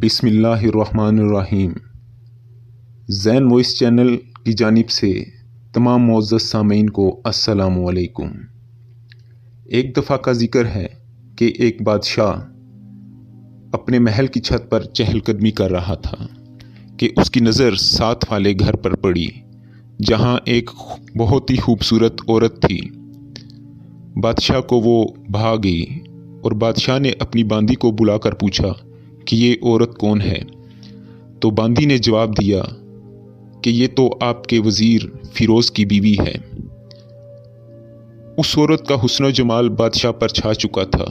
بسم اللہ الرحمن الرحیم۔ زین وائس چینل کی جانب سے تمام معزز سامعین کو السلام علیکم۔ ایک دفعہ کا ذکر ہے کہ ایک بادشاہ اپنے محل کی چھت پر چہل قدمی کر رہا تھا کہ اس کی نظر ساتھ والے گھر پر پڑی، جہاں ایک بہت ہی خوبصورت عورت تھی۔ بادشاہ کو وہ بھا گئی اور بادشاہ نے اپنی باندی کو بلا کر پوچھا کہ یہ عورت کون ہے؟ تو باندی نے جواب دیا کہ یہ تو آپ کے وزیر فیروز کی بیوی ہے۔ اس عورت کا حسن و جمال بادشاہ پر چھا چکا تھا،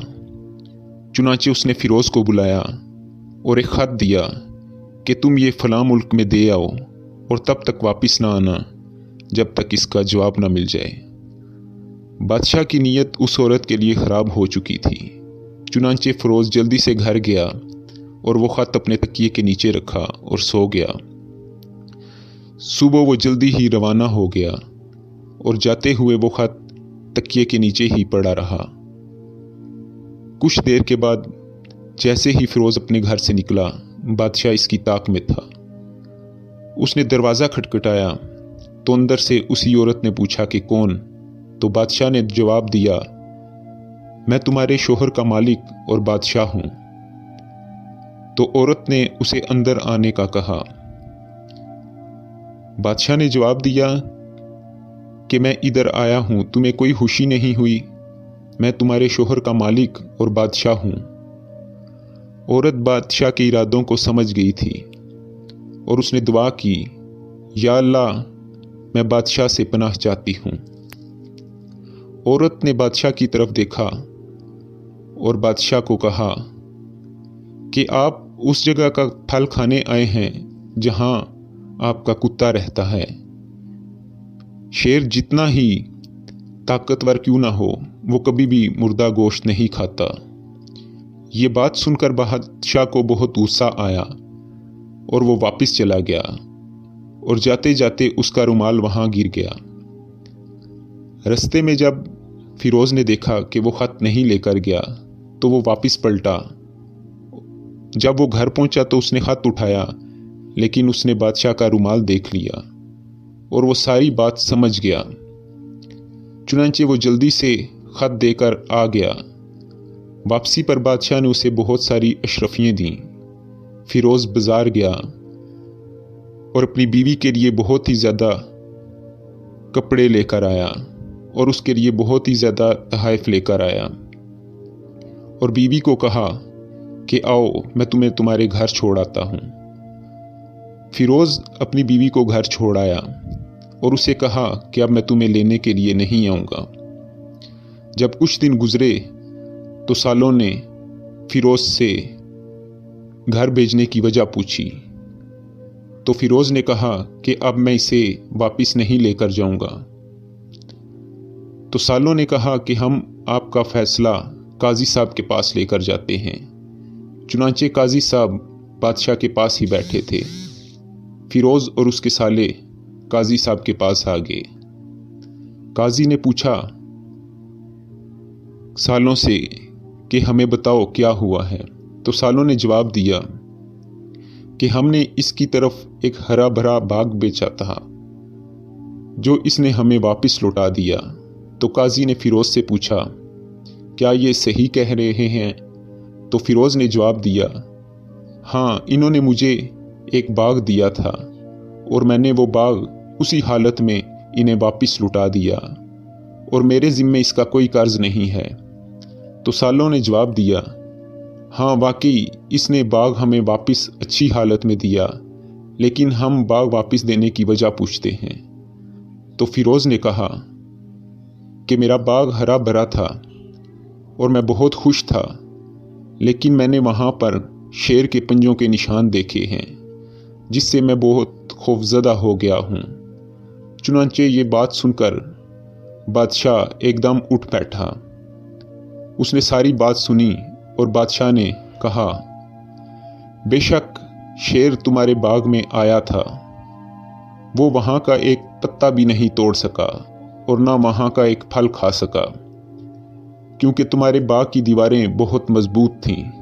چنانچہ اس نے فیروز کو بلایا اور ایک خط دیا کہ تم یہ فلاں ملک میں دے آؤ اور تب تک واپس نہ آنا جب تک اس کا جواب نہ مل جائے۔ بادشاہ کی نیت اس عورت کے لیے خراب ہو چکی تھی، چنانچہ فیروز جلدی سے گھر گیا اور وہ خط اپنے تکیے کے نیچے رکھا اور سو گیا۔ صبح وہ جلدی ہی روانہ ہو گیا اور جاتے ہوئے وہ خط تکیے کے نیچے ہی پڑا رہا۔ کچھ دیر کے بعد جیسے ہی فیروز اپنے گھر سے نکلا، بادشاہ اس کی طاق میں تھا۔ اس نے دروازہ کھٹکھٹایا تو اندر سے اسی عورت نے پوچھا کہ کون؟ تو بادشاہ نے جواب دیا، میں تمہارے شوہر کا مالک اور بادشاہ ہوں۔ تو عورت نے اسے اندر آنے کا کہا۔ بادشاہ نے جواب دیا کہ میں ادھر آیا ہوں، تمہیں کوئی خوشی نہیں ہوئی؟ میں تمہارے شوہر کا مالک اور بادشاہ ہوں۔ عورت بادشاہ کے ارادوں کو سمجھ گئی تھی اور اس نے دعا کی، یا اللہ، میں بادشاہ سے پناہ چاہتی ہوں۔ عورت نے بادشاہ کی طرف دیکھا اور بادشاہ کو کہا کہ آپ اس جگہ کا پھل کھانے آئے ہیں جہاں آپ کا کتا رہتا ہے۔ شیر جتنا ہی طاقتور کیوں نہ ہو، وہ کبھی بھی مردہ گوشت نہیں کھاتا۔ یہ بات سن کر بادشاہ کو بہت غصہ آیا اور وہ واپس چلا گیا اور جاتے جاتے اس کا رومال وہاں گر گیا۔ رستے میں جب فیروز نے دیکھا کہ وہ خط نہیں لے کر گیا تو وہ واپس پلٹا۔ جب وہ گھر پہنچا تو اس نے خط اٹھایا، لیکن اس نے بادشاہ کا رومال دیکھ لیا اور وہ ساری بات سمجھ گیا۔ چنانچہ وہ جلدی سے خط دے کر آ گیا۔ واپسی پر بادشاہ نے اسے بہت ساری اشرفیاں دیں۔ فیروز بازار گیا اور اپنی بیوی کے لیے بہت ہی زیادہ کپڑے لے کر آیا اور اس کے لیے بہت ہی زیادہ تحائف لے کر آیا اور بیوی کو کہا کہ آؤ میں تمہیں تمہارے گھر چھوڑ آتا ہوں۔ فیروز اپنی بیوی کو گھر چھوڑ آیا اور اسے کہا کہ اب میں تمہیں لینے کے لیے نہیں آؤں گا۔ جب کچھ دن گزرے تو سالوں نے فیروز سے گھر بھیجنے کی وجہ پوچھی تو فیروز نے کہا کہ اب میں اسے واپس نہیں لے کر جاؤں گا۔ تو سالوں نے کہا کہ ہم آپ کا فیصلہ قاضی صاحب کے پاس لے کر جاتے ہیں۔ چنانچہ قاضی صاحب بادشاہ کے پاس ہی بیٹھے تھے۔ فیروز اور اس کے سالے قاضی صاحب کے پاس آ گئے۔ قاضی نے پوچھا سالوں سے کہ ہمیں بتاؤ کیا ہوا ہے؟ تو سالوں نے جواب دیا کہ ہم نے اس کی طرف ایک ہرا بھرا باغ بیچا تھا جو اس نے ہمیں واپس لوٹا دیا۔ تو قاضی نے فیروز سے پوچھا کیا یہ صحیح کہہ رہے ہیں؟ تو فیروز نے جواب دیا، ہاں، انہوں نے مجھے ایک باغ دیا تھا اور میں نے وہ باغ اسی حالت میں انہیں واپس لوٹا دیا اور میرے ذمے اس کا کوئی قرض نہیں ہے۔ تو سالوں نے جواب دیا، ہاں واقعی اس نے باغ ہمیں واپس اچھی حالت میں دیا، لیکن ہم باغ واپس دینے کی وجہ پوچھتے ہیں۔ تو فیروز نے کہا کہ میرا باغ ہرا بھرا تھا اور میں بہت خوش تھا، لیکن میں نے وہاں پر شیر کے پنجوں کے نشان دیکھے ہیں جس سے میں بہت خوفزدہ ہو گیا ہوں۔ چنانچہ یہ بات سن کر بادشاہ ایک دم اٹھ بیٹھا۔ اس نے ساری بات سنی اور بادشاہ نے کہا، بے شک شیر تمہارے باغ میں آیا تھا، وہ وہاں کا ایک پتا بھی نہیں توڑ سکا اور نہ وہاں کا ایک پھل کھا سکا، کیونکہ تمہارے باغ کی دیواریں بہت مضبوط تھیں۔